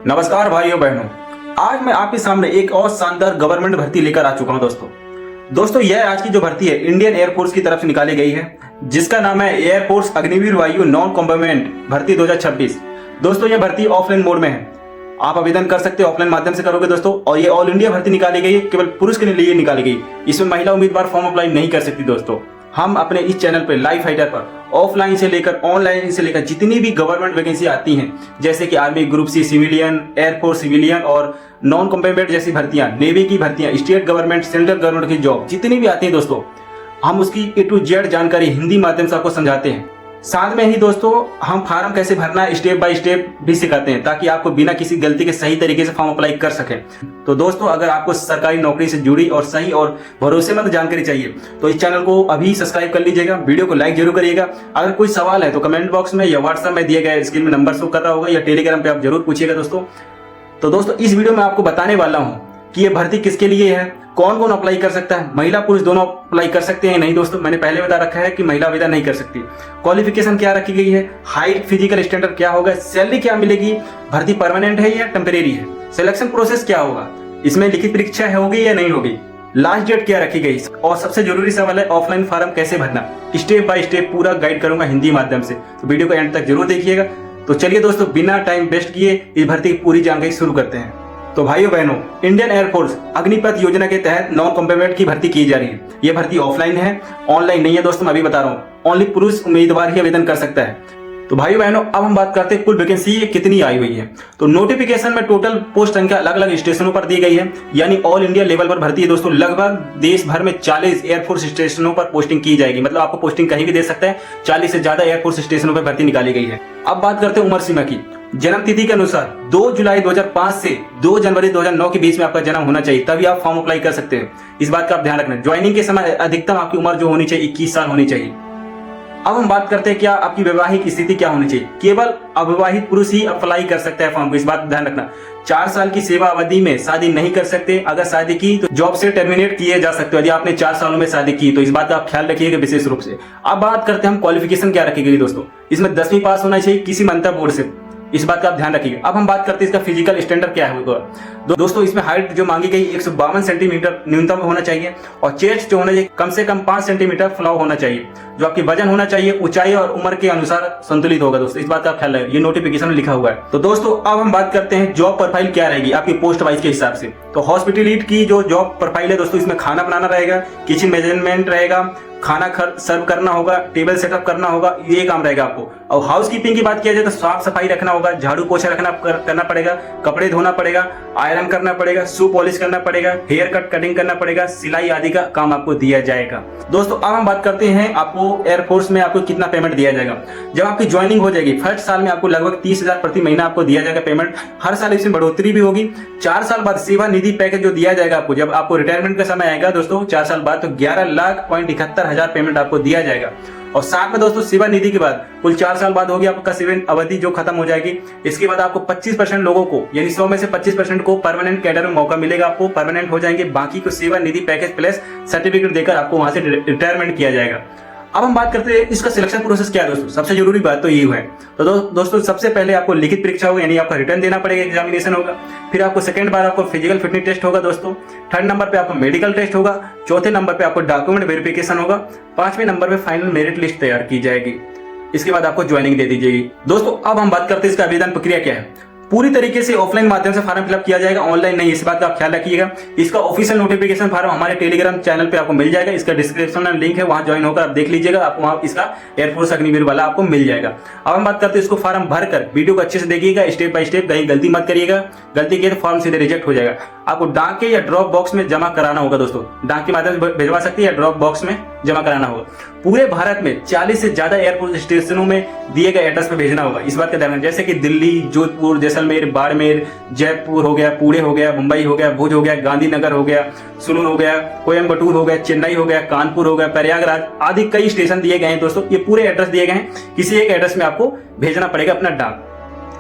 नमस्कार भाइयों बहनों, आज मैं आपके सामने एक और शानदार गवर्नमेंट भर्ती लेकर आ चुका हूं दोस्तों यह आज की जो भर्ती है इंडियन एयरफोर्स की तरफ से निकाली गई है, जिसका नाम है एयरफोर्स अग्निवीर वायु नॉन कॉम्बैट भर्ती 2026। दोस्तों यह भर्ती ऑफलाइन मोड में है, आप आवेदन कर सकते हो, ऑफलाइन माध्यम से करोगे दोस्तों। और ये ऑल इंडिया भर्ती निकाली गई है, केवल पुरुष के लिए निकाली गई। इसमें महिला उम्मीदवार फॉर्म अप्लाई नहीं कर सकती दोस्तों। हम अपने इस चैनल पर लाइव फाइटर पर ऑफलाइन से लेकर ऑनलाइन से लेकर जितनी भी गवर्नमेंट वैकेंसी आती हैं, जैसे कि army group C civilian, air force civilian और नॉन कॉम्बैट जैसी भर्तियां, नेवी की भर्तियां, स्टेट गवर्नमेंट, सेंट्रल गवर्नमेंट की जॉब जितनी भी आती हैं दोस्तों, हम उसकी A to Z जानकारी हिंदी माध्यम से आपको समझाते हैं। साथ में ही दोस्तों हम फार्म कैसे भरना है स्टेप बाय स्टेप भी सिखाते हैं, ताकि आपको बिना किसी गलती के सही तरीके से फॉर्म अप्लाई कर सकें। तो दोस्तों अगर आपको सरकारी नौकरी से जुड़ी और सही और भरोसेमंद जानकारी चाहिए तो इस चैनल को अभी सब्सक्राइब कर लीजिएगा, वीडियो को लाइक जरूर करिएगा। अगर कोई सवाल है तो कमेंट बॉक्स में या व्हाट्सएप में दिए गए स्क्रीन में नंबर शो कर रहा होगा या टेलीग्राम पे आप जरूर पूछिएगा दोस्तों। तो दोस्तों इस वीडियो में आपको बताने वाला हूँ कि ये भर्ती किसके लिए है, कौन कौन अप्लाई कर सकता है, महिला पुरुष दोनों अप्लाई कर सकते हैं नहीं दोस्तों। मैंने पहले बता रखा है कि महिला आवेदन नहीं कर सकती। क्वालिफिकेशन क्या रखी गई है, हाइट, फिजिकल स्टैंडर्ड क्या होगा, सैलरी क्या मिलेगी, भर्ती परमानेंट है या टेम्परेरी है, सिलेक्शन प्रोसेस क्या होगा, इसमें लिखित परीक्षा होगी या नहीं होगी, लास्ट डेट क्या रखी गई, और सबसे जरूरी सवाल है ऑफलाइन फॉर्म कैसे भरना। स्टेप बाय स्टेप पूरा गाइड करूंगा हिंदी माध्यम से, तो वीडियो को एंड तक जरूर देखिएगा। तो चलिए दोस्तों बिना टाइम वेस्ट किए इस भर्ती की पूरी जानकारी शुरू करते हैं। तो भाइयों बहनों, इंडियन एयरफोर्स अग्निपथ योजना के तहत नॉन कॉम्बैट की भर्ती की जा रही है। यह भर्ती ऑफलाइन है, ऑनलाइन नहीं है दोस्तों। मैं अभी बता रहा हूँ, ओनली पुरुष उम्मीदवार ही आवेदन कर सकता है। तो भाइयों बहनों अब हम बात करते हैं कुल वैकेंसी कितनी आई हुई है। तो नोटिफिकेशन में टोटल पोस्ट संख्या अलग अलग स्टेशनों पर दी गई है, यानी ऑल इंडिया लेवल पर भर्ती है दोस्तों। लगभग देश भर में 40 एयरफोर्स स्टेशनों पर पोस्टिंग की जाएगी, मतलब आपको पोस्टिंग कहीं भी दे सकते हैं। 40 से ज्यादा एयरफोर्स स्टेशनों पर भर्ती निकाली गई है। अब बात करते हैं उम्र सीमा की। जन्म तिथि के अनुसार 2 जुलाई 2005 से 2 जनवरी 2009 के बीच में आपका जन्म होना चाहिए, तभी आप फॉर्म अप्लाई कर सकते हैं। इस बात का आप ध्यान रखना। ज्वाइनिंग के समय अधिकतम आपकी उम्र जो होनी चाहिए 21 साल होनी चाहिए। अब हम बात करते हैं क्या आपकी वैवाहिक स्थिति क्या होनी चाहिए। केवल अविवाहित पुरुष ही अप्लाई कर सकता है फॉर्म को, इस बात का ध्यान रखना। 4 साल की सेवा अवधि में शादी नहीं कर सकते। अगर शादी की तो जॉब से टर्मिनेट किए जा सकते हो, यदि आपने 4 सालों में शादी की तो इस बात का आप ख्याल रखिएगा विशेष रूप से। अब बात करते हैं हम क्वालिफिकेशन क्या रखी गई दोस्तों। इसमें 10वीं पास होना चाहिए किसी मंतव्य बोर्ड से, इस बात का आप ध्यान रखिएगा। अब हम बात करते हैं इसका फिजिकल स्टैंडर्ड क्या है दोस्तों। इसमें हाइट जो मांगी गई 152 सेंटीमीटर न्यूनतम होना चाहिए, और चेस्ट जो होना चाहिए कम से कम 5 सेंटीमीटर फ्लॉ होना चाहिए। जो आपकी वजन होना चाहिए ऊंचाई और उम्र के अनुसार संतुलित होगा दोस्तों, इस बात का ख्याल रखिए। ये नोटिफिकेशन में लिखा हुआ है। तो दोस्तों अब हम बात करते हैं जॉब प्रोफाइल क्या रहेगी आपकी पोस्ट वाइज के हिसाब से। तो हॉस्पिटलिटी की जो जॉब प्रोफाइल है दोस्तों, इसमें खाना बनाना रहेगा, किचन मैनेजमेंट रहेगा, खाना सर्व करना होगा, टेबल सेटअप करना होगा, ये काम रहेगा आपको। और हाउस कीपिंग की बात किया जाए तो साफ सफाई रखना होगा, झाड़ू पोछा करना पड़ेगा, कपड़े धोना पड़ेगा, आयरन करना पड़ेगा, शू पॉलिश करना पड़ेगा, हेयर कटिंग करना पड़ेगा, सिलाई आदि का काम आपको दिया जाएगा। दोस्तों अब हम बात करते हैं आपको एयरफोर्स में आपको कितना पेमेंट दिया जाएगा। जब आपकी ज्वाइनिंग हो जाएगी फर्स्ट साल में आपको लगभग 30,000 प्रति महीना आपको दिया जाएगा पेमेंट। हर साल इसमें बढ़ोतरी भी होगी। 4 साल बाद सेवा निधि पैकेज जो दिया जाएगा आपको, जब आपको रिटायरमेंट का समय आएगा दोस्तों 4 साल बाद, तो 11,71,000 पेमेंट आपको दिया जाएगा। और साथ में दोस्तों सेवा निधि के बाद कुल 4 साल बाद होगी आपका सेवा अवधि जो खत्म हो जाएगी। इसके बाद आपको 25% लोगों को, यानी 100 में से 25% को परमानेंट कैडर में मौका मिलेगा, आपको परमानेंट हो जाएंगे। बाकी को सेवा निधि पैकेज प्लस सर्टिफिकेट देकर आपको वहां से रिटायरमेंट किया जाएगा। अब हम बात करते हैं इसका सिलेक्शन प्रोसेस क्या है दोस्तों। सबसे जरूरी बात तो ये है। तो दोस्तों सबसे पहले आपको लिखित परीक्षा होगा, यानी आपका रिटर्न देना पड़ेगा, एग्जामिनेशन होगा। फिर आपको सेकंड बार आपको फिजिकल फिटनेस टेस्ट होगा दोस्तों। थर्ड नंबर पे आपको मेडिकल टेस्ट होगा। चौथे नंबर पे आपको डॉक्यूमेंट वेरिफिकेशन होगा। 5वें नंबर पे फाइनल मेरिट लिस्ट तैयार की जाएगी। इसके बाद आपको ज्वाइनिंग दे दी जाएगी। दोस्तों अब हम बात करते हैं इसका आवेदन प्रक्रिया क्या है। पूरी तरीके से ऑफलाइन माध्यम से फॉर्म फिलअप किया जाएगा, ऑनलाइन नहीं, इस बात का आप ख्याल रखिएगा। इसका ऑफिशियल नोटिफिकेशन फॉर्म हमारे टेलीग्राम चैनल पे आपको मिल जाएगा। इसका डिस्क्रिप्शन में लिंक है, वहां ज्वाइन होकर आप देख लीजिएगा, आपको वहां इसका एयरफोर्स अग्निवीर वाला आपको मिल जाएगा। अब हम बात करते हैं इसको फॉर्म भरकर वीडियो को अच्छे से देखिएगा, स्टेप बाय स्टेप, कहीं गलती मत करिएगा। गलती किए तो फॉर्म सीधे रिजेक्ट हो जाएगा। आपको डाक के या ड्रॉप बॉक्स में जमा कराना होगा दोस्तों। डाक के माध्यम से भिजवा सकते हैं या ड्रॉप बॉक्स में जमा कराना होगा। पूरे भारत में 40 से ज्यादा एयरपोर्ट स्टेशनों में दिए गए एड्रेस पे भेजना होगा, इस बात का ध्यान रखना। जैसे कि दिल्ली, जोधपुर, जैसलमेर, बाड़मेर, जयपुर हो गया, पुणे हो गया, मुंबई हो गया, भुज हो गया, गांधीनगर हो गया, सुलून हो गया, कोयम्बटूर हो गया, चेन्नई हो गया, कानपुर हो गया, प्रयागराज आदि कई स्टेशन दिए गए हैं दोस्तों। ये पूरे एड्रेस दिए गए हैं। किसी एक एड्रेस में आपको भेजना पड़ेगा अपना डाक।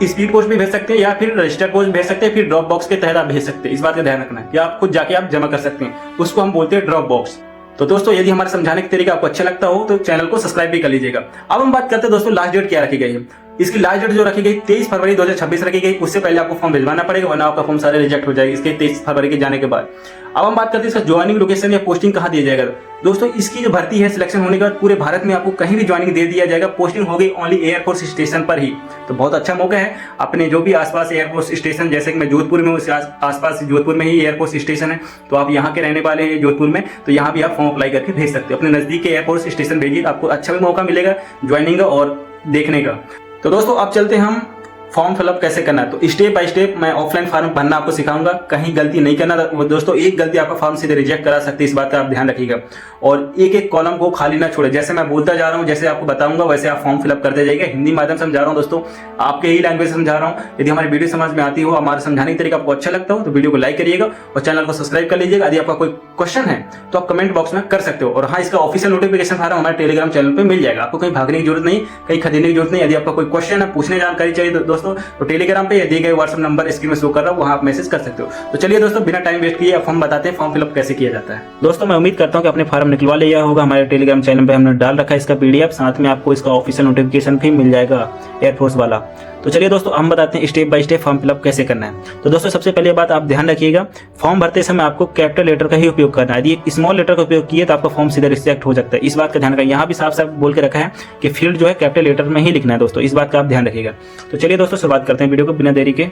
स्पीड पोस्ट भी भेज सकते हैं या फिर रजिस्टर पोस्ट भेज सकते हैं, फिर ड्रॉप बॉक्स के तहत आप भेज सकते हैं। इस बात का ध्यान रखना है कि आप खुद जाके आप जमा कर सकते हैं, उसको हम बोलते हैं ड्रॉप बॉक्स। तो दोस्तों यदि हमारे समझाने का तरीका आपको अच्छा लगता हो तो चैनल को सब्सक्राइब भी कर लीजिएगा। अब हम बात करते हैं दोस्तों लास्ट डेट क्या रखी गई है। इसकी लास्ट डेट जो रखी गई 23 फरवरी 2026 रखी गई, उससे पहले आपको फॉर्म भिजवाना पड़ेगा, वरना आपका फॉर्म सारे रिजेक्ट हो जाएगी इसके 23 फरवरी के जाने के बाद। अब हम बात करते हैं इसका ज्वाइनिंग लोकेशन या पोस्टिंग कहाँ दिया जाएगा। दोस्तों इसकी जो भर्ती है सिलेक्शन होने के बाद पूरे भारत में आपको कहीं भी ज्वाइनिंग दे दिया जाएगा, पोस्टिंग होगी ओनली एयरफोर्स स्टेशन पर ही। तो बहुत अच्छा मौका है, अपने जो भी आसपास एयरफोर्स स्टेशन, जैसे कि मैं जोधपुर में हूँ, आसपास जोधपुर में ही एयरफोर्स स्टेशन है, तो आप यहाँ के रहने वाले हैं जोधपुर में, तो यहाँ भी आप फॉर्म अप्लाई करके भेज सकते हो। अपने नजदीक के एयरफोर्स स्टेशन भेजिए, आपको अच्छा भी मौका मिलेगा ज्वाइनिंग और देखने का। तो दोस्तों अब चलते हैं हम फॉर्म फिलअप कैसे करना है। तो स्टेप बाय स्टेप मैं ऑफलाइन फॉर्म भरना आपको सिखाऊंगा, कहीं गलती नहीं करना। दोस्तों एक गलती आपका फॉर्म सीधे रिजेक्ट करा सकती है, इस बात का आप ध्यान रखिएगा। और एक एक कॉलम को खाली ना छोड़े, जैसे मैं बोलता जा रहा हूँ, जैसे आपको बताऊंगा वैसे आप फॉर्म फिलअप करते जाइएगा। हिंदी माध्यम समझा रहा हूँ दोस्तों, आपके ही लैंग्वेज से समझा रहा हूँ। यदि हमारी वीडियो समझ में आती हो, हमारे समझाने का तरीका आपको अच्छा लगता हो, तो वीडियो को लाइक करिएगा और चैनल को सब्सक्राइब कर लीजिएगा। यदि आपका कोई क्वेश्चन है तो आप कमेंट बॉक्स में कर सकते हो। और हाँ, इसका ऑफिशियल नोटिफिकेशन फॉर्म हमारे टेलीग्राम चैनल पर मिल जाएगा, आपको कहीं भागने की जरूरत नहीं, कहीं खरीदने की जरूरत नहीं। यदि आपका कोई क्वेश्चन है, पूछने जानकारी चाहिए दोस्तों, तो टेलीग्राम पे दिए गए व्हाट्सएप नंबर स्क्रीन में शो कर रहा हूं, वहां आप मैसेज कर सकते हो। तो चलिए दोस्तों बिना टाइम वेस्ट किए फॉर्म बताते हैं, फॉर्म फिलअप कैसे किया जाता है। दोस्तों मैं उम्मीद करता हूं कि अपने फॉर्म निकलवा लिया होगा, हमारे टेलीग्राम चैनल पे हमने डाल रखा है इसका पीडीएफ, साथ में आपको इसका ऑफिशियल नोटिफिकेशन भी मिल जाएगा एयरफोर्स वाला। तो चलिए दोस्तों हम बताते हैं step by step form fill up कैसे करना है। तो दोस्तों सबसे पहले बात आप ध्यान रखिएगा, फॉर्म भरते समय आपको कैपिटल लेटर का ही उपयोग करना है। यदि स्मॉल लेटर का उपयोग किए तो आपका फॉर्म सीधे रिजेक्ट हो सकता है, इस बात का ध्यान रखिए। यहाँ भी साफ साफ बोल के रखा है कि फील्ड जो है कैपिटल लेटर में ही लिखना है दोस्तों, इस बात का आप ध्यान रखिएगा। तो चलिए दोस्तों शुरुआत करते हैं वीडियो को बिना देरी के।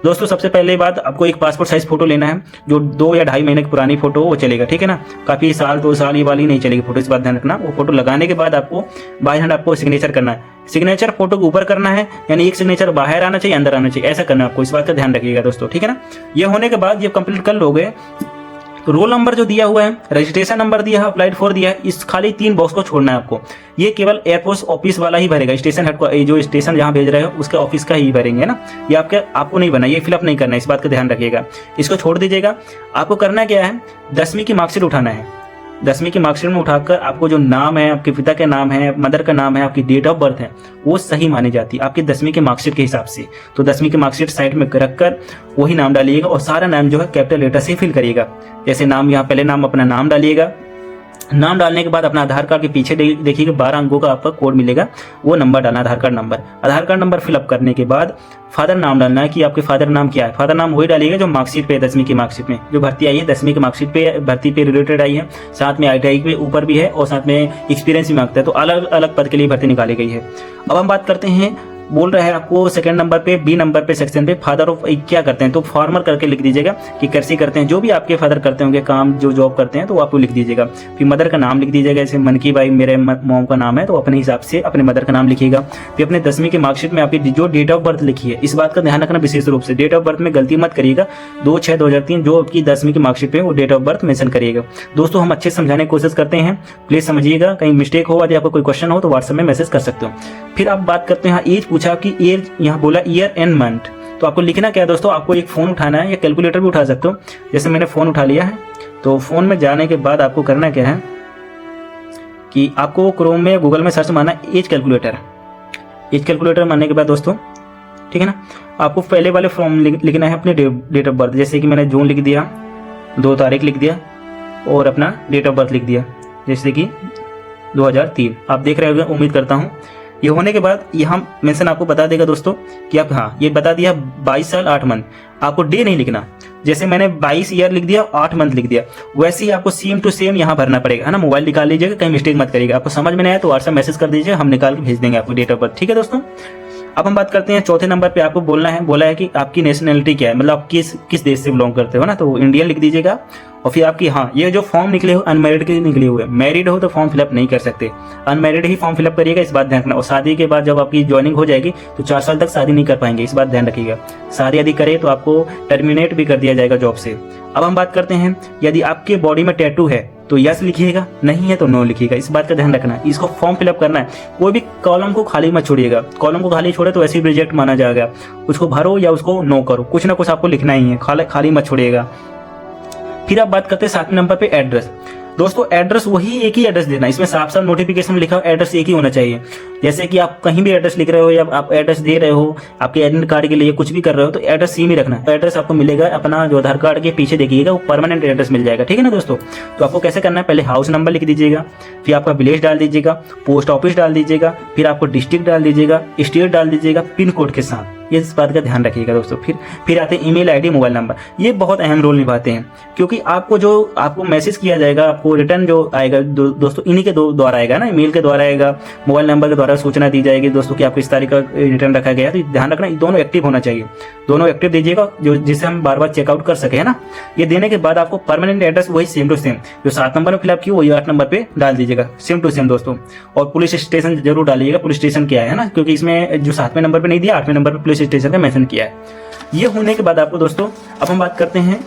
दोस्तों सबसे पहले बात, आपको एक पासपोर्ट साइज फोटो लेना है, जो 2 या 2.5 महीने की पुरानी फोटो हो वो चलेगा, ठीक है ना। काफी साल 2 साल ये वाली नहीं चलेगी फोटो, इस बात ध्यान रखना। वो फोटो लगाने के बाद आपको बाय हैंड आपको सिग्नेचर करना है। सिग्नेचर फोटो के ऊपर करना है, यानी एक सिग्नेचर बाहर आना चाहिए अंदर आना चाहिए, ऐसा करना है आपको, इस बात का ध्यान रखिएगा दोस्तों, ठीक है ना। ये होने के बाद जब कंप्लीट कर लोगे तो रोल नंबर जो दिया हुआ है, रजिस्ट्रेशन नंबर दिया है, अप्लाइड फॉर दिया है, इस खाली 3 बॉक्स को छोड़ना है आपको। ये केवल एयरफोर्स ऑफिस वाला ही भरेगा, स्टेशन हेड को जो स्टेशन जहां भेज रहे हो उसके ऑफिस का ही भरेंगे ना, ये आपको नहीं बना, ये फिलअप नहीं करना है, इस बात का ध्यान रखिएगा। इसको छोड़ दीजिएगा। आपको करना क्या है, 10वीं की मार्कशीट उठाना है। 10वीं की मार्कशीट में उठाकर आपको जो नाम है, आपके पिता का नाम है, मदर का नाम है, आपकी डेट ऑफ बर्थ है, वो सही मानी जाती है आपकी 10वीं की मार्कशीट के हिसाब से। तो 10वीं की मार्कशीट साइड में रखकर वही नाम डालिएगा और सारा नाम जो है कैपिटल लेटर से फिल करिएगा। जैसे नाम, यहाँ पहले नाम अपना नाम डालिएगा। नाम डालने के बाद अपना आधार कार्ड के पीछे देखिएगा 12 अंकों का आपका कोड मिलेगा, वो नंबर डालना, आधार कार्ड नंबर। आधार कार्ड नंबर फिलअप करने के बाद फादर नाम डालना है कि आपके फादर नाम क्या है। फादर नाम वही डालिएगा जो मार्कशीट पे, 10वीं की मार्कशीट में जो भर्ती आई है, 10वीं की मार्कशीट पे भर्ती पे रिलेटेड आई है, साथ में ITI के ऊपर भी है और साथ में एक्सपीरियंस भी मांगता है, तो अलग अलग पद के लिए भर्ती निकाली गई है। अब हम बात करते हैं, बोल रहा है आपको सेकंड नंबर पे, बी नंबर पे सेक्शन पे, फादर ऑफ क्या करते हैं, तो फार्मर करके लिख दीजिएगा कि कृषि करते हैं, जो भी आपके फादर करते होंगे काम, जो जॉब करते हैं, तो आपको लिख दीजिएगा। फिर मदर का नाम लिख दीजिएगा, जैसे मनकी बाई मेरे मॉम का नाम है, तो अपने हिसाब से अपने मदर का नाम लिखिएगा। फिर अपने 10वीं की मार्कशीट में आपकी जो डेट ऑफ बर्थ लिखी है, इस बात का ध्यान रखना विशेष रूप से, डेट ऑफ बर्थ में गलती मत करिएगा। 2/6/2003 जो आपकी 10वीं की मार्कशीट पे वो डेट ऑफ बर्थ मेंशन करिएगा। दोस्तों हम अच्छे समझाने की कोशिश करते हैं, प्लीज समझिएगा, कहीं मिस्टेक हो, यदि आपको कोई क्वेश्चन हो तो व्हाट्सएप में मैसेज कर सकते हो। फिर आप बात करते हैं, एज पूछा कि एज, यहाँ बोला ईयर एंड मंथ, तो आपको लिखना क्या है दोस्तों, आपको एक फोन उठाना है या कैलकुलेटर भी उठा सकते हो। जैसे मैंने फोन उठा लिया है, तो फोन में जाने के बाद आपको करना क्या है कि आपको क्रोम में, गूगल में सर्च मारना एज कैलकुलेटर। एज कैलकुलेटर मारने के बाद दोस्तों, ठीक है ना, आपको पहले वाले फॉर्म लिखना है अपने डेट ऑफ बर्थ, जैसे कि मैंने जून लिख दिया, 2 तारीख लिख दिया और अपना डेट ऑफ बर्थ लिख दिया, जैसे कि 2003। आप देख रहे होंगे, उम्मीद करता हूँ। ये होने के बाद यहाँ मेंशन आपको बता देगा दोस्तों कि आप, हाँ ये बता दिया 22 साल 8 मंथ, आपको डे नहीं लिखना। जैसे मैंने 22 ईयर लिख दिया, 8 मंथ लिख दिया, वैसे ही आपको सेम टू सेम यहाँ भरना पड़ेगा, है ना। मोबाइल निकाल लीजिएगा, कहीं मिस्टेक मत करिएगा। आपको समझ में नहीं आया तो व्हाट्सएप मैसेज कर दीजिए, हम निकाल के भेज देंगे आपको डेट ऑफ बर्थ, ठीक है दोस्तों। अब हम बात करते हैं चौथे नंबर पे, आपको बोला है कि आपकी नेशनलिटी क्या है, मतलब आप किस देश से बिलोंग करते हो ना, तो इंडियन लिख दीजिएगा। और फिर आपकी, हाँ ये जो फॉर्म निकले हो अनमैरिड के निकले हुए, मैरिड हो तो फॉर्म फिलअप नहीं कर सकते, अनमैरिड ही फॉर्म फिलअप करिएगा, इस बात ध्यान रखना। और शादी के बाद जब आपकी ज्वाइनिंग हो जाएगी तो 4 साल तक शादी नहीं कर पाएंगे, इस बात ध्यान रखिएगा। शादी यदि करे तो आपको टर्मिनेट भी कर दिया जाएगा जॉब से। अब हम बात करते हैं, यदि आपके बॉडी में टैटू है तो यस लिखिएगा, नहीं है तो नो लिखिएगा, इस बात का ध्यान रखना है। इसको फॉर्म फिलअप करना है, कोई भी कॉलम को खाली मत छोड़िएगा। कॉलम को खाली छोड़े तो ऐसे ही रिजेक्ट माना जाएगा, उसको भरो या उसको नो करो, कुछ ना कुछ आपको लिखना ही है, खाली मत छोड़िएगा। फिर आप बात करते हैं 7वें नंबर पे एड्रेस। दोस्तों एड्रेस वही एक ही एड्रेस देना, इसमें साफ साफ नोटिफिकेशन में लिखा हो एड्रेस एक ही होना चाहिए। जैसे कि आप कहीं भी एड्रेस लिख रहे हो या आप एड्रेस दे रहे हो आपके एडमिट कार्ड के लिए कुछ भी कर रहे हो तो एड्रेस सेम ही रखना है। एड्रेस आपको मिलेगा अपना जो आधार कार्ड के पीछे देखिएगा वो परमानेंट एड्रेस मिल जाएगा, ठीक है ना दोस्तों। तो आपको कैसे करना है, पहले हाउस नंबर लिख दीजिएगा, फिर आपका विलेज डाल दीजिएगा, पोस्ट ऑफिस डाल दीजिएगा, फिर आपको डिस्ट्रिक्ट डाल दीजिएगा, स्टेट डाल दीजिएगा पिन कोड के साथ। ये इस बात का ध्यान रखिएगा दोस्तों। फिर आते हैं ईमेल आईडी, मोबाइल नंबर। ये बहुत अहम रोल निभाते हैं क्योंकि आपको मैसेज किया जाएगा, आपको रिटर्न जो आएगा दोस्तों इन्हीं के द्वारा आएगा ना, ईमेल के द्वारा आएगा, मोबाइल नंबर के द्वारा सूचना दी जाएगी दोस्तों कि आपको इस तारीख का रिटर्न रखा गया है। तो ध्यान रखना दोनों एक्टिव होना चाहिए, दोनों एक्टिव दीजिएगा जिससे हम बार बार चेकआउट कर सके, है ना। ये देने के बाद आपको परमानेंट एड्रेस वही सेम टू सेम जो 7 नंबर में फिलअप किया वही 8 नंबर पे डाल दीजिएगा, सेम टू सेम दोस्तों। और पुलिस स्टेशन जरूर डालिएगा, पुलिस स्टेशन क्या है ना, क्योंकि इसमें जो 7वें नंबर पे नहीं दिया 8वें नंबर पे पुलिस स्टेशन का मेंशन किया है। ये होने के बाद आपको दोस्तों अब हम बात करते हैं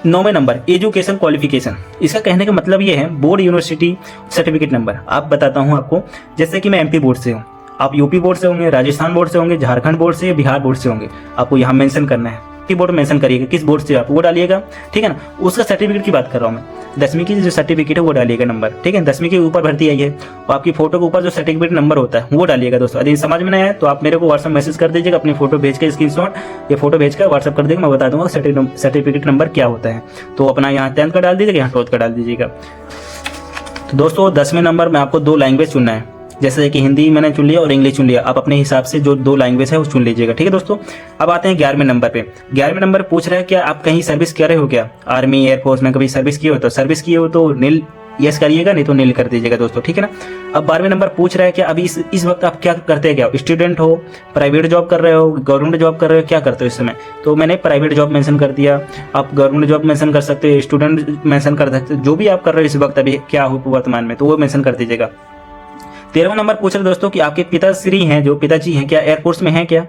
9वें नंबर, एजुकेशन क्वालिफिकेशन। इसका कहने का मतलब ये है बोर्ड यूनिवर्सिटी सर्टिफिकेट नंबर। आप बताता हूं आपको, जैसे कि मैं एमपी बोर्ड से हूं, आप यूपी बोर्ड से होंगे, राजस्थान बोर्ड से होंगे, झारखंड बोर्ड से, बिहार बोर्ड से होंगे। आपको यहाँ मेंशन करना है कि बोर्ड मेंशन करिएगा किस बोर्ड से आप वो डालिएगा, ठीक है ना। उसका सर्टिफिकेट की बात कर रहा हूँ मैं, 10वीं की जो सर्टिफिकेट है वो डालिएगा नंबर, ठीक है। 10वीं के ऊपर भर्ती आई है और आपकी फोटो के ऊपर जो सर्टिफिकेट नंबर होता है वो डालिएगा दोस्तों। यदि समझ में नहीं आया तो आप मेरे को व्हाट्सएप मैसेज कर दीजिएगा, अपनी फोटो भेज के स्क्रीनशॉट या फोटो भेज कर व्हाट्सएप कर देगा, मैं बता दूंगा सर्टिफिकेट नंबर क्या होता है। तो अपना यहाँ 10th का डाल दीजिएगा, यहाँ 12th का डाल दीजिएगा। तो दोस्तों 10वें नंबर में आपको 2 लैंग्वेज चुनना है, जैसे कि हिंदी मैंने चुन लिया और इंग्लिश चुन लिया। आप अपने हिसाब से जो 2 लैंग्वेज है वो चुन लीजिएगा, ठीक है दोस्तों। अब आते हैं 11वें नंबर पे। 11वें नंबर पूछ रहा है क्या आप कहीं सर्विस कर रहे हो, क्या आर्मी एयरफोर्स में कभी सर्विस किए हो, तो सर्विस किए हो तो नील यस करिएगा, नहीं तो नील कर दीजिएगा दोस्तों, ठीक है ना। अब 12वें नंबर पूछ रहा है कि अभी इस वक्त आप क्या करते हैं, क्या स्टूडेंट हो, प्राइवेट जॉब कर रहे हो, गवर्नमेंट जॉब कर रहे हो, क्या करते हो इस समय। तो मैंने प्राइवेट जॉब मेंशन कर दिया, आप गवर्नमेंट जॉब मेंशन कर सकते हो, स्टूडेंट मेंशन कर सकते हो, जो भी आप कर रहे हो इस वक्त अभी क्या हो वर्तमान में तो वो मेंशन कर दीजिएगा। 13वां नंबर पूछ रहे दोस्तों कि आपके पिताश्री हैं, जो पिताजी हैं, क्या एयरफोर्स में हैं, क्या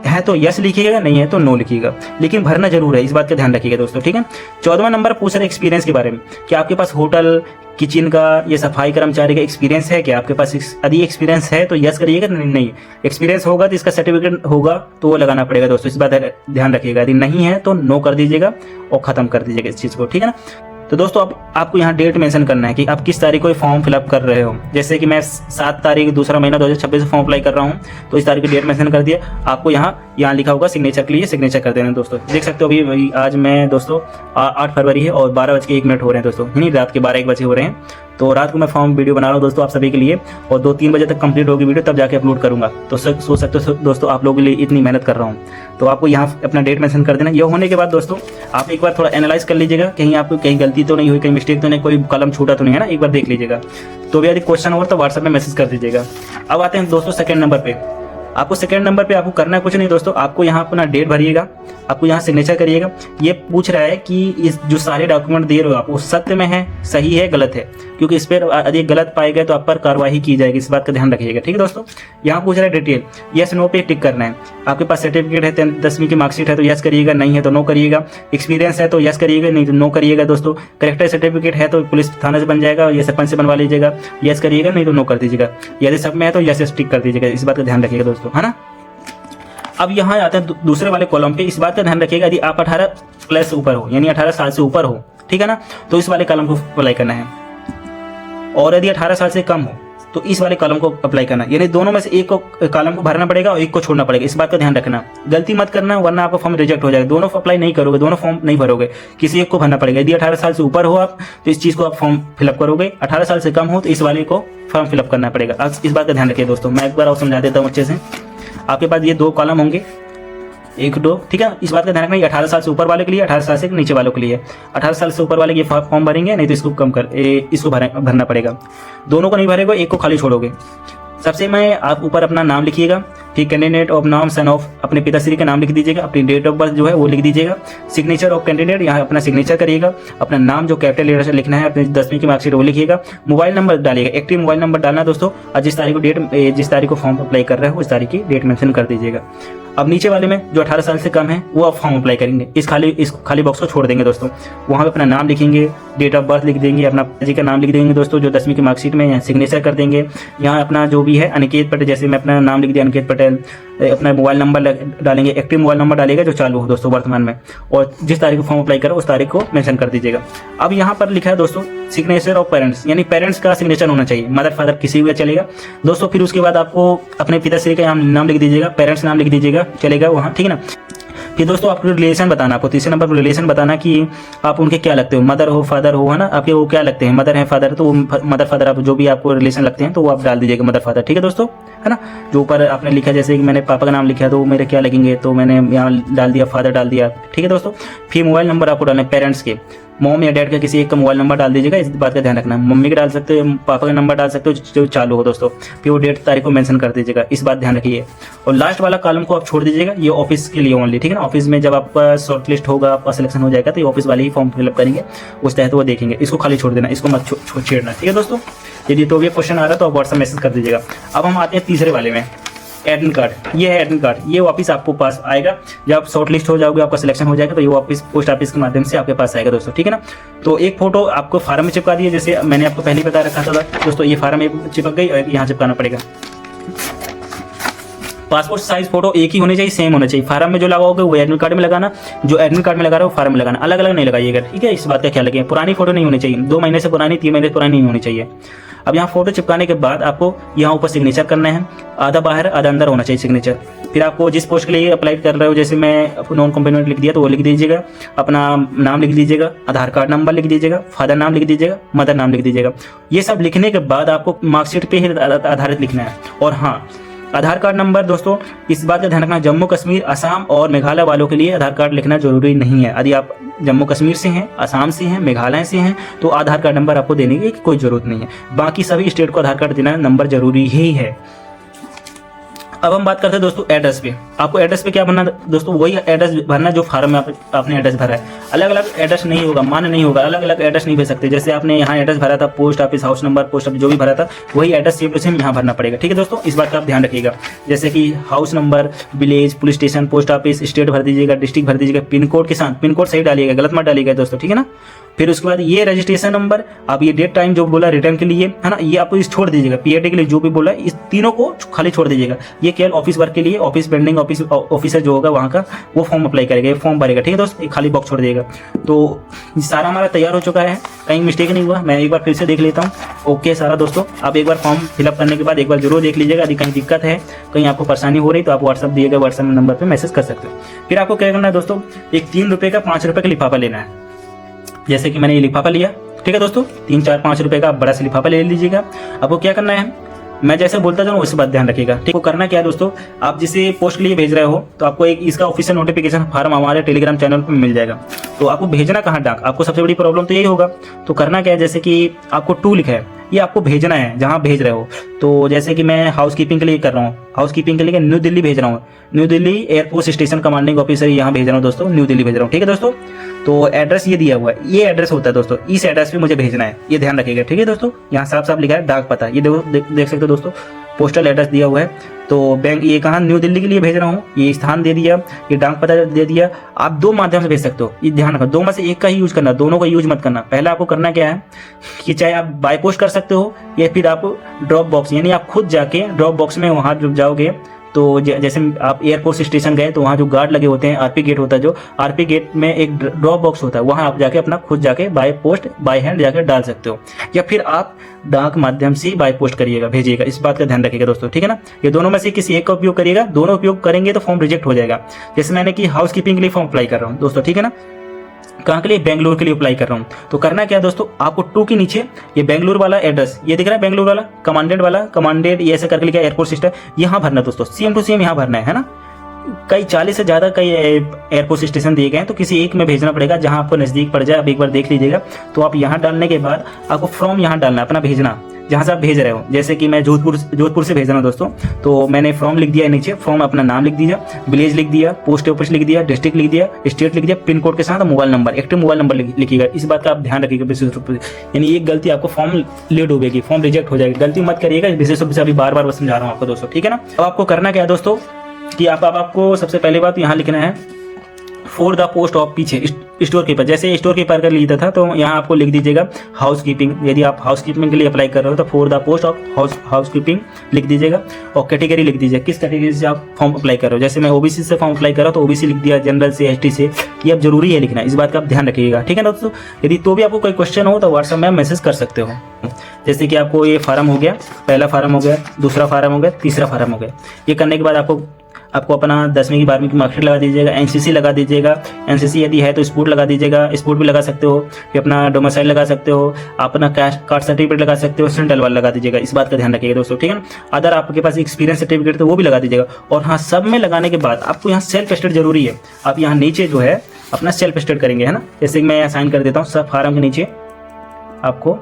है तो यस लिखिएगा, नहीं है तो नो लिखिएगा, लेकिन भरना जरूर है, इस बात का ध्यान रखिएगा दोस्तों, ठीक है। 14वां नंबर पूछ रहे एक्सपीरियंस के बारे में, क्या आपके पास होटल किचन का या सफाई कर्मचारी का एक्सपीरियंस है, क्या आपके पास यदि एक्सपीरियंस है तो यस करिएगा, नहीं एक्सपीरियंस होगा तो इसका सर्टिफिकेट होगा तो वो लगाना पड़ेगा दोस्तों, इस बात का ध्यान रखिएगा। यदि नहीं है तो नो कर दीजिएगा और खत्म कर दीजिएगा इस चीज को, ठीक है ना। तो दोस्तों आपको यहाँ डेट मेंशन करना है कि आप किस तारीख को फॉर्म फिलअप कर रहे हो। जैसे कि मैं 7 तारीख 2रा महीना 2026 फॉर्म अप्लाई कर रहा हूँ, तो इस तारीख की डेट मेंशन कर दिया। आपको यहाँ लिखा होगा सिग्नेचर के लिए सिग्नेचर कर देना दोस्तों। देख सकते हो अभी आज मैं दोस्तों 8 फरवरी है और 12:01 हो रहे हैं दोस्तों, यानी रात के 12-1 बजे हो रहे हैं। तो रात को मैं फॉर्म वीडियो बना रहा हूँ दोस्तों आप सभी के लिए, और 2-3 बजे तक कंप्लीट होगी वीडियो, तब जाके अपलोड करूंगा। तो सोच सकते हो दोस्तों आप लोगों के लिए इतनी मेहनत कर रहा हूँ। तो आपको यहाँ अपना डेट मेंशन कर देना। यह होने के बाद दोस्तों आप एक बार थोड़ा एनालाइज कर लीजिएगा, कहीं आपको कहीं गलती तो नहीं हुई, कहीं मिस्टेक तो नहीं, कोई कलम छूटा तो नहीं है ना, एक बार देख लीजिएगा। तो भी यदि क्वेश्चन हो तो व्हाट्सएप में मैसेज कर दीजिएगा। अब आते हैं दोस्तों सेकंड नंबर पे। आपको सेकंड नंबर पे आपको करना है कुछ नहीं दोस्तों, आपको यहाँ अपना डेट भरिएगा, आपको यहाँ सिग्नेचर करिएगा। ये पूछ रहा है कि इस जो सारे डॉक्यूमेंट दे रहे हो आप वो सत्य में है, सही है, गलत है, क्योंकि इस पर यदि गलत पाए गए तो आप पर कार्रवाई की जाएगी, इस बात का ध्यान रखिएगा, ठीक है दोस्तों। यहाँ पूछ रहा है डिटेल, यस नो पे टिक करना है। आपके पास सर्टिफिकेट है 10वीं की मार्कशीट है तो यस करिएगा, नहीं है तो नो करिएगा। एक्सपीरियंस है तो यस करिएगा, नहीं तो नो करिएगा दोस्तों। करेक्टर सर्टिफिकेट है तो पुलिस थाना से बन जाएगा या सरपंच से बनवा लीजिएगा, यस करिएगा, नहीं तो नो कर दीजिएगा। यदि सब में है तो यस टिक कर दीजिएगा, इस बात का ध्यान रखिएगा दोस्तों, है ना। अब यहाँ आते हैं दूसरे वाले कॉलम पे, इस बात का ध्यान रखिएगा यदि आप 18 प्लस ऊपर हो, यानी 18 साल से ऊपर हो, ठीक है ना, तो इस वाले कॉलम को अप्लाई करना है। और यदि 18 साल से कम हो तो इस वाले कॉलम को अप्लाई करना, यानी दोनों में से एक कॉलम को भरना पड़ेगा और एक को छोड़ना पड़ेगा, इस बात का ध्यान रखना। गलती मत करना वरना आपका फॉर्म रिजेक्ट हो जाएगा। दोनों अप्लाई नहीं करोगे, दोनों फॉर्म नहीं भरोगे, किसी एक को भरना पड़ेगा। यदि 18 साल से ऊपर हो आप तो इस चीज को आप फॉर्म फिलअप करोगे, 18 साल से कम हो तो इस वाले को फॉर्म फिलअप करना पड़ेगा। इस बात का ध्यान रखिए दोस्तों। मैं एक बार और समझा देता हूँ अच्छे से। आपके पास ये 2 कॉलम होंगे, 1-2, ठीक है। इस बात का ध्यान रखना, 18 साल से ऊपर वाले के लिए, 18 साल से नीचे वालों के लिए। 18 साल से ऊपर वाले ये फॉर्म भरेंगे, नहीं तो इसको इसको भरना पड़ेगा। दोनों को नहीं भरेगा, एक को खाली छोड़ोगे। सबसे में आप ऊपर अपना नाम लिखिएगा, फिर कैंडिडेट ऑफ नाम सन ऑफ अपने पिताश्री का नाम लिख दीजिएगा, अपनी डेट ऑफ बर्थ जो है वो लिख दीजिएगा। सिग्नेचर ऑफ कैंडिडेट, यहाँ अपना सिग्नेचर करिएगा, अपना नाम जो कैपिटल लेटर से लिखना है, अपनी 10वीं की मार्कशीट वो लिखिएगा। मोबाइल नंबर डालिएगा, एक्टिव मोबाइल नंबर डालना दोस्तों, और जिस तारीख को फॉर्म अप्लाई कर रहे हो उस तारीख की डेट मेंशन कर दीजिएगा। अब नीचे वाले में जो 18 साल से कम है वो आप फॉर्म अप्लाई करेंगे। इस खाली बॉक्स को छोड़ देंगे दोस्तों। वहाँ पे अपना नाम लिखेंगे, डेट ऑफ बर्थ लिख देंगे, अपना जी का नाम लिख देंगे दोस्तों, जो 10वीं की मार्कशीट में सिग्नेचर कर देंगे। यहाँ अपना जो भी है अनिकेत पटेल, जैसे मैं अपना नाम लिख दिया अनिकेत पटेल, अपना मोबाइल नंबर डालेंगे, एक्टिव मोबाइल नंबर डालेगा जो चालू हो दोस्तों वर्तमान में, और जिस तारीख को फॉर्म अप्लाई करो उस तारीख को मेंशन कर दीजिएगा। अब यहाँ पर लिखा है दोस्तों सिग्नेचर ऑफ पेरेंट्स, यानी पेरेंट्स का सिग्नेचर होना चाहिए, मदर फादर किसी भी चलेगा दोस्तों। फिर उसके बाद आपको अपने पिताश्री का नाम लिख दीजिएगा, पेरेंट्स नाम लिख दीजिएगा, चलेगा वहाँ, ठीक है ना। फिर दोस्तों आपको रिलेशन बताना, आपको तीसरे नंबर पर रिलेशन बताना कि आप उनके क्या लगते हो, मदर हो फादर हो, है ना, आपके वो क्या लगते हैं, मदर है फादर, तो मदर फादर आप जो भी आपको रिलेशन लगते हैं तो वो आप डाल दीजिएगा मदर फादर, ठीक है दोस्तों, है ना। जो ऊपर आपने लिखा, जैसे कि मैंने पापा का नाम लिखा तो मेरे क्या लगेंगे, तो मैंने यहाँ डाल दिया फादर डाल दिया, ठीक है दोस्तों। फिर मोबाइल नंबर आपको डालना है पेरेंट्स के, मॉम या डैड का किसी एक का मोबाइल नंबर डाल दीजिएगा, इस बात का ध्यान रखना। मम्मी का डाल सकते हो, पापा का नंबर डाल सकते हो जो चालू हो दोस्तों। फिर वो डेट तारीख को मेंशन कर दीजिएगा, इस बात ध्यान रखिए। और लास्ट वाला कॉलम को आप छोड़ दीजिएगा, ये ऑफिस के लिए ओनली, ठीक है ना। ऑफिस में जब आपका शॉर्ट लिस्ट होगा, आपका सिलेक्शन हो जाएगा, तो ये ऑफिस वाले ही फॉर्म फिलअप करेंगे, उस तहत वो देखेंगे। इसको खाली छोड़ देना, इसको मत छेड़ना, ठीक है दोस्तों। यदि तो ये क्वेश्चन आ रहा है तो आप व्हाट्सएप मैसेज कर दीजिएगा। अब हम आते हैं तीसरे वाले में, एडमिट कार्ड। ये है एडमिट कार्ड, ये वापस आपको पास आएगा जब आप शॉर्ट लिस्ट हो जाओगे, आपका सिलेक्शन हो जाएगा, तो ये वापस पोस्ट ऑफिस के माध्यम से आपके पास आएगा दोस्तों, ठीक है ना। तो एक फोटो आपको फार्म में चिपका दी है, जैसे मैंने आपको पहले बता रखा था दोस्तों, ये फार्म में चिपक गई और यहाँ चिपकाना पड़ेगा। पासपोर्ट साइज फोटो एक ही होनी चाहिए, सेम होना चाहिए। फार्म में जो लगाओगे वो एडमिट कार्ड में लगाना, जो एडमिट कार्ड में लगा रहा हो फार्म में लगाना, अलग अलग नहीं लगाइएगा, ठीक है। इस बात का ख्याल रखिए। पुरानी फोटो नहीं होनी चाहिए, 2 महीने से पुरानी, 3 महीने से पुरानी नहीं होनी चाहिए। अब यहाँ फोटो चिपकाने के बाद आपको यहाँ ऊपर सिग्नेचर करना है, आधा बाहर आधा अंदर होना चाहिए सिग्नेचर। फिर आपको जिस पोस्ट के लिए अप्लाई कर रहे हो, जैसे मैं नॉन कॉम्प्लीमेंट लिख दिया तो वो लिख दीजिएगा, अपना नाम लिख दीजिएगा, आधार कार्ड नंबर लिख दीजिएगा, फादर नाम लिख दीजिएगा, मदर नाम लिख दीजिएगा। ये सब लिखने के बाद आपको मार्कशीट पे ही आधारित लिखना है। और हाँ, आधार कार्ड नंबर दोस्तों इस बात का ध्यान रखना, जम्मू कश्मीर, असम और मेघालय वालों के लिए आधार कार्ड लिखना जरूरी नहीं है। यदि आप जम्मू कश्मीर से हैं, असम से हैं, मेघालय से हैं, तो आधार कार्ड नंबर आपको देने की कोई जरूरत नहीं है। बाकी सभी स्टेट को आधार कार्ड देना नंबर जरूरी ही है। अब हम बात करते हैं दोस्तों एड्रेस पे। आपको एड्रेस पे क्या भरना दोस्तों, वही एड्रेस भरना जो फार्म में आपने एड्रेस भरा है। अलग अलग एड्रेस नहीं होगा, मान्य नहीं होगा, अलग अलग एड्रेस नहीं भेज सकते। जैसे आपने यहाँ एड्रेस भरा था, post office, house number, post office जो भी भरा था, वही एड्रेस सेम टू सेम यहाँ भरना पड़ेगा, ठीक है दोस्तों। इस बात का आप ध्यान रखिएगा। जैसे कि house number, village, police station, post office, state भर दीजिएगा, डिस्ट्रिक्ट भर दीजिएगा, पिन कोड के साथ, पिन कोड सही डालिएगा, गलत मत डालिएगा दोस्तों, ठीक है ना। फिर उसके बाद ये रजिस्ट्रेशन नंबर, आप ये डेट टाइम जो बोला रिटर्न के लिए, है ना, ये आपको इस छोड़ दीजिएगा। पीएटी के लिए जो भी बोला, इस तीनों को खाली छोड़ दीजिएगा। ये केवल ऑफिस वर्क के लिए, ऑफिस पेंडिंग ऑफिसर जो होगा वहाँ का, वो फॉर्म अप्लाई करेगा, ये फॉर्म भरेगा, ठीक है दोस्त। एक खाली बॉक्स छोड़ देगा। तो सारा हमारा तैयार हो चुका है, कहीं मिस्टेक नहीं हुआ। मैं एक बार फिर से देख लेता हूँ। ओके सारा दोस्तों, आप एक बार फॉर्म फिलअप करने के बाद एक बार जरूर देख लीजिएगा। यदि कहीं दिक्कत है, कहीं आपको परेशानी हो रही, तो आप व्हाट्सअप दिए गए व्हाट्सअप नंबर पर मैसेज कर सकते हो। फिर आपको क्या करना है दोस्तों, एक 3 रुपये का 5 रुपये का लिफाफा लेना है। जैसे कि मैंने ये लिफाफा लिया, ठीक है दोस्तों, 3, 4, 5 रुपए का बड़ा सा लिफाफा ले लीजिएगा। आपको क्या करना है, मैं जैसे बोलता जाऊँ उस बात ध्यान रखिएगा, ठीक है। करना क्या है दोस्तों, आप जिसे पोस्ट के लिए भेज रहे हो, तो आपको एक इसका ऑफिशियल नोटिफिकेशन फार्म हमारे टेलीग्राम चैनल पर मिल जाएगा। तो आपको भेजना कहाँ डाक, आपको सबसे बड़ी प्रॉब्लम तो यही होगा। तो करना क्या है, जैसे कि आपको 2 लिखा है, ये आपको भेजना है जहाँ भेज रहे हो। तो जैसे कि मैं हाउस कीपिंग के लिए कर रहा हूँ, हाउस कीपिंग के लिए न्यू दिल्ली भेज रहा हूँ, new Delhi airport station commanding officer यहाँ भेज रहा हूँ दोस्तों, न्यू दिल्ली भेज रहा हूँ, ठीक है दोस्तों। तो एड्रेस ये दिया हुआ है, ये एड्रेस होता है दोस्तों, इस एड्रेस पे मुझे भेजना है, ये ध्यान रखिएगा, ठीक है दोस्तों। यहाँ साफ साफ लिखा है डाक पता, ये देख सकते हो दोस्तों, पोस्टल एड्रेस दिया हुआ है। तो बैंक ये कहाँ, न्यू दिल्ली के लिए भेज रहा हूँ, ये स्थान दे दिया, ये डाक पता दे दिया। आप 2 माध्यम से भेज सकते हो, ये ध्यान रखो, 2 में से एक का ही यूज करना, दोनों का यूज मत करना। पहला आपको करना क्या है कि चाहे आप बाय पोस्ट कर सकते हो, या फिर आप ड्रॉप बॉक्स, यानी आप खुद जाके ड्रॉप बॉक्स में वहाँ जब जाओगे, तो जैसे आप एयरपोर्ट स्टेशन गए तो वहाँ जो गार्ड लगे होते हैं, आरपी गेट होता है, जो आरपी गेट में एक ड्रॉप बॉक्स होता है, वहाँ आप जाके अपना खुद जाके बाय पोस्ट बाय हैंड जाकर डाल सकते हो, या फिर आप डाक माध्यम से बाय पोस्ट करिएगा, भेजिएगा। इस बात का ध्यान रखिएगा दोस्तों, ठीक है ना। ये दोनों में से किसी एक का उपयोग करिएगा, दोनों उपयोग करेंगे तो फॉर्म रिजेक्ट हो जाएगा। जैसे मैंने कि हाउस कीपिंग के लिए फॉर्म अप्लाई कर रहा हूँ दोस्तों, ठीक है ना, कहाँ के लिए, बेंगलुरु के लिए अप्लाई कर रहा हूँ। तो करना क्या है दोस्तों, आपको 2 के नीचे ये बेंगलुरु वाला एड्रेस, ये दिख रहा है बेंगलुरु वाला कमांडेंट वाला, कमांडेंट ये ऐसे करके लिखा है एयरपोर्ट सिस्टम, यहाँ भरना दोस्तों, सेम टू सेम यहाँ भरना है ना। कई 40 से ज़्यादा कई एयरपोर्ट स्टेशन दिए गए हैं, तो किसी एक में भेजना पड़ेगा जहाँ आपको नज़दीक पड़ जाए। आप एक बार देख लीजिएगा। तो आप यहाँ डालने के बाद आपको फॉर्म यहाँ डालना है, अपना भेजना जहाँ से आप भेज रहे हो। जैसे कि मैं जोधपुर से भेज रहा हूँ दोस्तों, तो मैंने फॉर्म लिख दिया है नीचे, फॉर्म अपना नाम लिख दिया, विलेज लिख दिया, पोस्ट ऑफिस लिख दिया, डिस्ट्रिक्ट लिख दिया, स्टेट लिख दिया, पिन कोड के साथ mobile number, active mobile number लिखिएगा। इस बात का आप ध्यान रखिएगा विशेष रूप से, यानी एक गलती आपको फॉर्म ले डूबेगी, फॉर्म रिजेक्ट हो जाएगी, गलती मत करिएगा। विशेष रूप से अभी बार बार समझा रहा हूँ आपको दोस्तों, ठीक है ना। अब आपको करना क्या है दोस्तों, कि आपको सबसे पहली बात यहाँ लिखना है फॉर द पोस्ट ऑफ पीछे स्टोर कीपर, जैसे स्टोर कीपर का लिखा था तो यहाँ आपको लिख दीजिएगा हाउस कीपिंग। यदि आप हाउस कीपिंग के लिए अप्लाई कर रहे हो तो for the post of house keeping लिख दीजिएगा और कैटेगरी लिख दीजिएगा, किस कैटेगरी से आप फॉर्म अप्लाई कर रहे हो। जैसे मैं ओबीसी से फॉर्म अप्लाई कर रहा हूँ तो ओबीसी लिख दिया, जनरल से, एसटी से, ये अब जरूरी है लिखना, इस बात का आप ध्यान रखिएगा, ठीक है ना दोस्तों। यदि तो भी आपको कोई क्वेश्चन हो तो व्हाट्सएप में मैसेज कर सकते हो। जैसे कि आपको ये फार्म हो गया, पहला फार्म हो गया, दूसरा फार्म हो गया, तीसरा फार्म हो गया। ये करने के बाद आपको अपना 10वीं की 12वीं की मार्कशीट लगा दीजिएगा, एनसीसी लगा दीजिएगा, एनसीसी यदि है तो स्पोर्ट लगा दीजिएगा, स्पोर्ट भी लगा सकते हो, फिर अपना डोमिसाइल लगा सकते हो, अपना कैश कार्ड सर्टिफिकेट लगा सकते हो, सेंट्रल वाला लगा दीजिएगा, इस बात का ध्यान रखिएगा दोस्तों, ठीक है ना। अदर आपके पास एक्सपीरियंस सर्टिफिकेट तो वो भी लगा दीजिएगा। और हाँ, सब में लगाने के बाद आपको यहाँ सेल्फ स्टेट जरूरी है। आप यहाँ नीचे जो है अपना सेल्फ स्टेट करेंगे, है ना। जैसे मैं यहाँ साइन कर देता हूँ, सब फार्म के नीचे आपको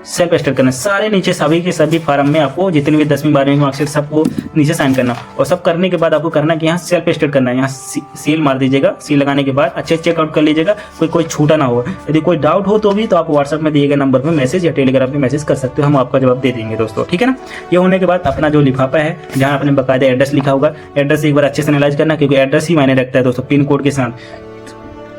सेल्फ स्टेट करना, सारे नीचे सभी के सभी फार्म में आपको जितनी भी 10वीं 12वीं मार्कशीट सबको नीचे साइन करना। और सब करने के बाद आपको करना कि यहाँ सेल्फ स्टेट करना है, यहाँ सील मार दीजिएगा। सील लगाने के बाद अच्छे चेकआउट कर लीजिएगा, कोई छूटा ना हो। यदि कोई डाउट हो तो भी तो आप व्हाट्सएप में दिए गए नंबर पर मैसेज या टेलीग्राम पे मैसेज कर सकते हो, हम आपका जवाब दे देंगे दोस्तों, ठीक है ना। ये होने के बाद अपना जो लिफाफा है जहाँ आपने बकायदा एड्रेस लिखा होगा, एड्रेस एक बार अच्छे से एनालाइज करना, क्योंकि एड्रेस ही मायने रखता है दोस्तों पिन कोड के साथ।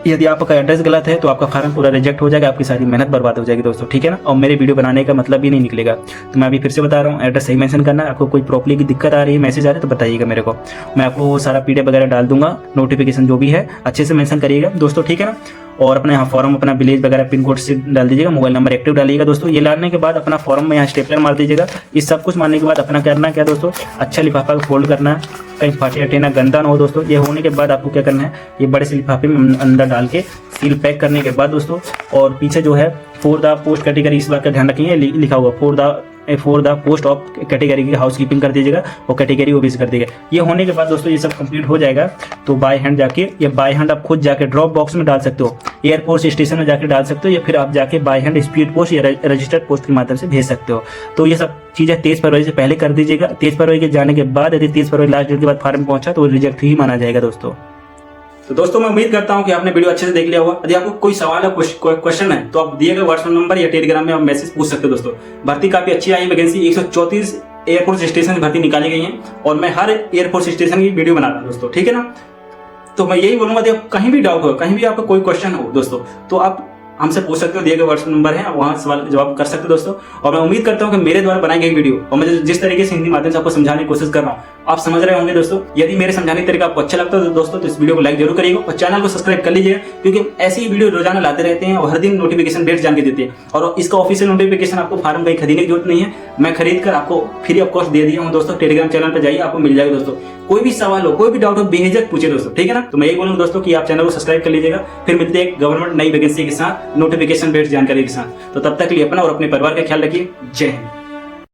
यदि आपका एड्रेस गलत है तो आपका फार्म पूरा रिजेक्ट हो जाएगा, आपकी सारी मेहनत बर्बाद हो जाएगी दोस्तों, ठीक है ना। और मेरे वीडियो बनाने का मतलब भी नहीं निकलेगा। तो मैं अभी फिर से बता रहा हूँ, एड्रेस सही मेंशन करना है। आपको कोई प्रॉब्लम की दिक्कत आ रही है, मैसेज आ रहा है तो बताइएगा मेरे को, मैं आपको सारा PDF वगैरह डाल दूंगा, नोटिफिकेशन जो भी है अच्छे से मेंशन करिएगा दोस्तों, ठीक है ना। और अपने यहाँ फॉर्म अपना विलेज वगैरह पिन कोड से डाल दीजिएगा, मोबाइल नंबर एक्टिव डालिएगा दोस्तों। ये डालने के बाद अपना फॉर्म में यहाँ स्टेपलर मार दीजिएगा। ये सब कुछ मारने के बाद अपना करना क्या दोस्तों, अच्छा लिफाफा को फोल्ड करना है, कहीं फाटे अटे ना, गंदा ना हो दोस्तों। ये होने के बाद आपको क्या करना है, ये बड़े से लिफाफे में अंदर डाल के सील पैक करने के बाद दोस्तों, और पीछे जो है फॉर द पोस्ट कैटेगरी, इस बात का ध्यान रखिए, लिखा हुआ for the post of category की हाउस कीपिंग कर दीजिएगा और कैटेगरी ओबीसी कर दीजिएगा। ये होने के बाद दोस्तों ये सब कंप्लीट हो जाएगा तो बाय हैंड जाके, ये बाय हैंड आप खुद जाके ड्रॉप बॉक्स में डाल सकते हो, एयरपोर्ट स्टेशन में जाके डाल सकते हो, या फिर आप जाके बाय हैंड स्पीड पोस्ट या रजिस्टर्ड पोस्ट के माध्यम से भेज सकते हो। तो ये सब चीज़ें 23 फरवरी से पहले कर दीजिएगा। 23 फरवरी के जाने के बाद यदि 23 फरवरी लास्ट डेट के बाद फार्म पहुंचा तो वो रिजेक्ट ही माना जाएगा दोस्तों। तो दोस्तों मैं उम्मीद करता हूं कि आपने वीडियो अच्छे से देख लिया होगा। यदि आपको कोई सवाल है, क्वेश्चन है तो आप दिए गए व्हाट्सएप नंबर या टेलीग्राम में आप मैसेज पूछ सकते हो दोस्तों। भर्ती काफी अच्छी आई, वैकेंसी 134 एयरपोर्ट स्टेशन की भर्ती निकाली गई है और मैं हर एयरपोर्ट स्टेशन की वीडियो बनाता हूं दोस्तों, ठीक है ना। तो मैं यही बोलूंगा, कहीं भी डाउट हो, कहीं भी आपका कोई क्वेश्चन हो दोस्तों, तो आप हमसे पूछ सकते हो, दिए गए व्हाट्सएप नंबर है, वहाँ सवाल जवाब कर सकते हो दोस्तों। और मैं उम्मीद करता हूँ कि मेरे द्वारा बनाई गई वीडियो और मैं जिस तरीके से हिंदी माध्यम से आपको समझाने की कोशिश कर रहा हूँ आप समझ रहे होंगे दोस्तों। यदि मेरे समझाने का तरीका आपको अच्छा लगता है तो दोस्तों तो इस वीडियो को लाइक जरूर करिएगा और चैनल को सब्सक्राइब कर लीजिएगा, क्योंकि ऐसी ही वीडियो रोजाना लाते रहते हैं और हर दिन नोटिफिकेशन डेट जान के देते हैं। और इसका ऑफिशियल नोटिफिकेशन आपको फार्म कहीं खरीदने की जरूरत नहीं है, मैं खरीद कर आपको फ्री ऑफ कॉस्ट दे दिया हूँ दोस्तों। टेलीग्राम चैनल पर जाइए, आपको मिल जाएगा दोस्तों। कोई भी सवाल हो, कोई भी डाउट हो, बेझिझक पूछे दोस्तों, ठीक है ना। तो मैं यही बोलूंगा दोस्तों कि आप चैनल को सब्सक्राइब कर लीजिएगा। फिर मिलते हैं गवर्नमेंट नई वैकेंसी के साथ, नोटिफिकेशन डेट जानकारी के साथ। तो तब तक के लिए अपना और अपने परिवार का ख्याल रखिए। जय हिंद।